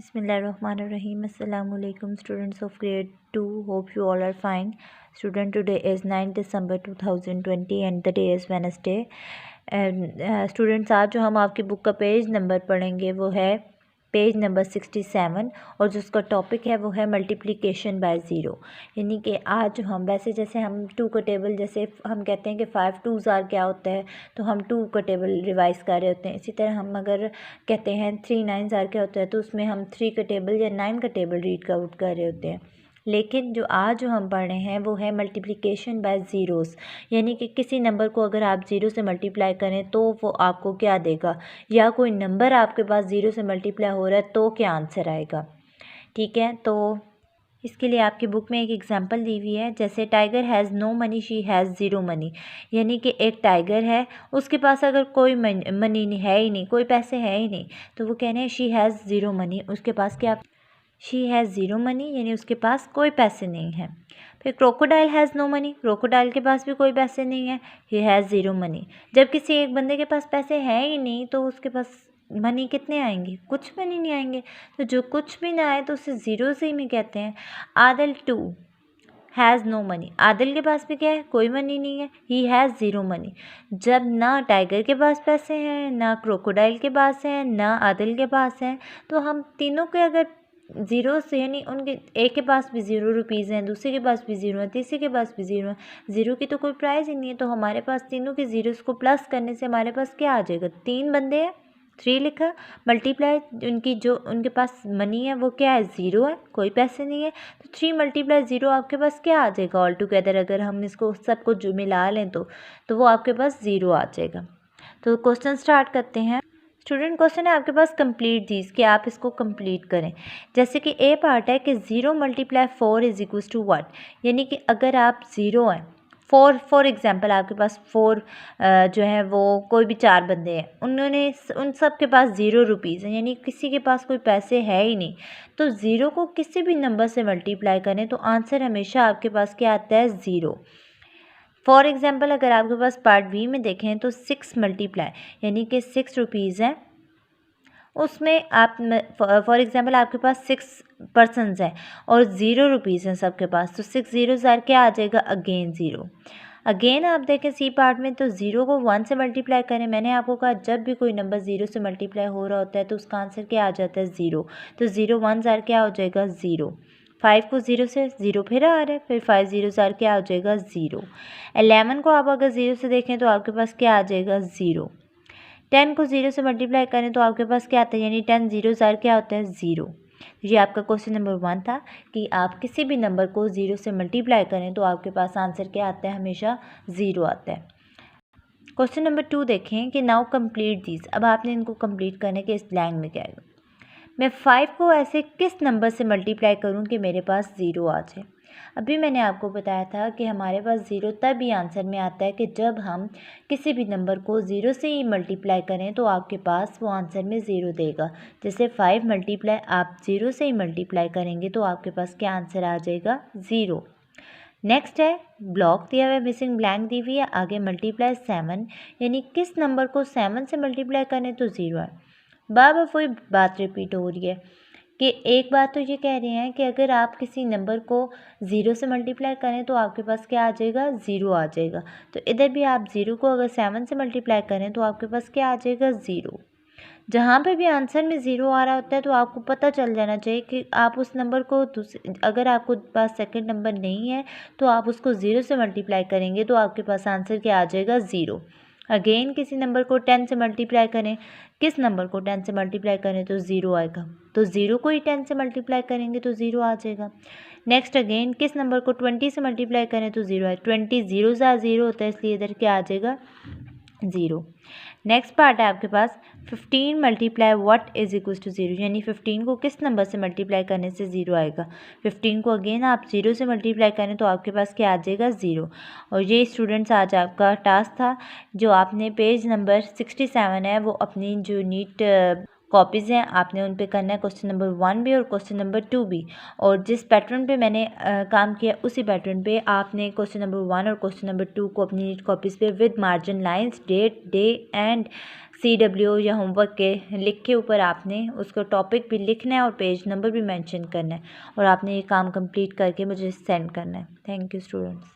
Bismillahirrahmanirrahim. Assalamu alaikum students of grade 2. Hope you all are fine. Student, today is 9 December 2020 and the day is Wednesday. Students आज जो हम आपकी book का page number पढ़ेंगे वो है पेज नंबर 67 और जो उसका टॉपिक है वो है मल्टीप्लिकेशन बाय ज़ीरो। यानी कि आज हम वैसे जैसे हम टू का टेबल, जैसे हम कहते हैं कि 5 2s आर क्या होता है, तो हम 2 का टेबल रिवाइज़ कर रहे होते हैं। इसी तरह हम अगर कहते हैं 3 9s आर क्या होता है, तो उसमें हम 3 का टेबल या 9 का टेबल रीड आउट कर रहे होते हैं। लेकिन जो आज जो हम पढ़ रहे हैं वो है मल्टीप्लिकेशन बाय ज़ीरोज़। यानी कि किसी नंबर को अगर आप ज़ीरो से मल्टीप्लाई करें तो वो आपको क्या देगा, या कोई नंबर आपके पास ज़ीरो से मल्टीप्लाई हो रहा है तो क्या आंसर आएगा। ठीक है, तो इसके लिए आपकी बुक में एक एग्जांपल दी हुई है। जैसे tiger has no money, she has zero money. यानी कि एक टाइगर है, उसके पास अगर कोई मनी है ही नहीं, कोई पैसे है ही नहीं, तो वो कह रहे हैं शी हैज़ ज़ीरो मनी, उसके पास क्या, शी हैज़ ज़ीरो मनी, यानी उसके पास कोई पैसे नहीं है। फिर crocodile has no money, crocodile के पास भी कोई पैसे नहीं है, ही हैज़ ज़ीरो मनी। जब किसी एक बंदे के पास पैसे हैं ही नहीं तो उसके पास मनी कितने आएंगे, कुछ मनी नहीं आएंगे। तो जो कुछ भी ना आए तो उसे ज़ीरो से ही में कहते हैं। Adil too has no money, Adil के पास भी क्या है, कोई मनी नहीं है, ही हैज़ ज़ीरो मनी। जब ना टाइगर के पास पैसे हैं, ना क्रोकोडाइल के पास हैं, ना आदिल के पास हैं, तो हम तीनों के अगर ज़ीरो से, यानी उनके एक के पास भी ज़ीरो रुपीज़ हैं, दूसरे के पास भी ज़ीरो है, तीसरे के पास भी ज़ीरो है, ज़ीरो की तो कोई प्राइस ही नहीं है, तो हमारे पास तीनों के ज़ीरोस को प्लस करने से हमारे पास क्या आ जाएगा, 3 बंदे हैं, 3 लिखा, मल्टीप्लाई उनकी जो उनके पास मनी है वो क्या है, ज़ीरो है, कोई पैसे नहीं है, तो 3 मल्टीप्लाई ज़ीरो आपके पास क्या आ जाएगा ऑल टुगेदर। अगर हम इसको सबको जो मिला लें तो वो आपके पास ज़ीरो आ जाएगा। तो क्वेश्चन स्टार्ट करते हैं। स्टूडेंट, क्वेश्चन है आपके पास कंप्लीट दीज, कि आप इसको कंप्लीट करें। जैसे कि ए पार्ट है कि 0 मल्टीप्लाई 4 इज इक्वल्स टू 1। यानी कि अगर आप ज़ीरो हैं, फॉर एग्जांपल आपके पास 4 जो है वो कोई भी 4 बंदे हैं, उन्होंने उन सब के पास ज़ीरो रुपीज़ हैं, यानी किसी के पास कोई पैसे है ही नहीं, तो ज़ीरो को किसी भी नंबर से मल्टीप्लाई करें तो आंसर हमेशा आपके पास क्या आता है, ज़ीरो। फॉर एग्ज़ाम्पल अगर आपके पास पार्ट बी में देखें तो 6 मल्टीप्लाई, यानी कि 6 रुपीज़ हैं, उसमें आप फॉर एग्ज़ाम्पल आपके पास 6 पर्सनस हैं और 0 रुपीज़ हैं सबके पास, तो 6 ज़ीरो ज़ार क्या आ जाएगा, अगेन ज़ीरो। अगेन आप देखें सी पार्ट में तो 0 को 1 से मल्टीप्लाई करें। मैंने आपको कहा जब भी कोई नंबर 0 से मल्टीप्लाई हो रहा होता है तो उसका आंसर क्या आ जाता है, ज़ीरो। तो 0 1 ज़ार क्या हो जाएगा, ज़ीरो। 5 को 0 से ज़ीरो फिर आ रहा है, फिर 5 ज़ीरो ज़ार क्या हो जाएगा, ज़ीरो। 11 को आप अगर 0 से देखें तो आपके पास क्या आ जाएगा, ज़ीरो। 10 को 0 से मल्टीप्लाई करें तो आपके पास क्या आता है, यानी 10 ज़ीरो ज़ार क्या होता है, ज़ीरो। ये आपका क्वेश्चन नंबर 1 था कि आप किसी भी नंबर को 0 से मल्टीप्लाई करें तो आपके पास आंसर क्या आता है, हमेशा ज़ीरो आता है। क्वेश्चन नंबर 2 देखें कि नाउ कंप्लीट दीज। अब आपने इनको कंप्लीट करने के इस ब्लैंक में क्या है, मैं 5 को ऐसे किस नंबर से मल्टीप्लाई करूं कि मेरे पास ज़ीरो आ जाए। अभी मैंने आपको बताया था कि हमारे पास ज़ीरो तभी आंसर में आता है कि जब हम किसी भी नंबर को ज़ीरो से ही मल्टीप्लाई करें तो आपके पास वो आंसर में ज़ीरो देगा। जैसे 5 मल्टीप्लाई आप ज़ीरो से ही मल्टीप्लाई करेंगे तो आपके पास क्या आंसर आ जाएगा, ज़ीरो। नेक्स्ट है ब्लॉक दिया हुआ है, मिसिंग ब्लैंक दी हुई है, आगे मल्टीप्लाई 7, यानी किस नंबर को 7 से मल्टीप्लाई करें तो ज़ीरो है। बार बार वही बात रिपीट हो रही है कि एक बात तो ये कह रहे हैं कि अगर आप किसी नंबर को 0 से मल्टीप्लाई करें तो आपके पास क्या आ जाएगा, ज़ीरो आ जाएगा। तो इधर भी आप 0 को अगर 7 से मल्टीप्लाई करें तो आपके पास क्या आ जाएगा, ज़ीरो। जहाँ पे भी आंसर में ज़ीरो आ रहा होता है तो आपको पता चल जाना चाहिए कि आप उस नंबर को अगर आपको पास सेकंड नंबर नहीं है तो आप उसको 0 से मल्टीप्लाई करेंगे तो आपके पास आंसर क्या आ जाएगा, ज़ीरो। अगेन किसी नंबर को 10 से मल्टीप्लाई करें, किस नंबर को 10 से मल्टीप्लाई करें तो ज़ीरो आएगा, तो ज़ीरो को ही 10 से मल्टीप्लाई करेंगे तो ज़ीरो आ जाएगा। नेक्स्ट अगेन किस नंबर को 20 से मल्टीप्लाई करें तो ज़ीरो है, 20 ज़ीरो ज़ीरो होता है इसलिए इधर क्या आ जाएगा, ज़ीरो। नेक्स्ट पार्ट है आपके पास 15 multiply what is equal to zero, यानी 15 को किस नंबर से मल्टीप्लाई करने से ज़ीरो आएगा। 15 को अगेन आप 0 से मल्टीप्लाई करें तो आपके पास क्या आ जाएगा, ज़ीरो। और ये स्टूडेंट्स आज आपका टास्क था जो आपने पेज नंबर 67 है वो अपनी जो नीट कॉपीज़ हैं, आपने उन पे करना है क्वेश्चन नंबर 1 भी और क्वेश्चन नंबर 2 भी। और जिस पैटर्न पे मैंने काम किया उसी पैटर्न पे आपने क्वेश्चन नंबर 1 और क्वेश्चन नंबर 2 को अपनी नीट कॉपीज़ पे with margin lines, date, day and CW या होमवर्क के लिख के ऊपर आपने उसको टॉपिक भी लिखना है और पेज नंबर भी मेंशन करना है, और आपने ये काम कंप्लीट करके मुझे सेंड करना है। Thank you students.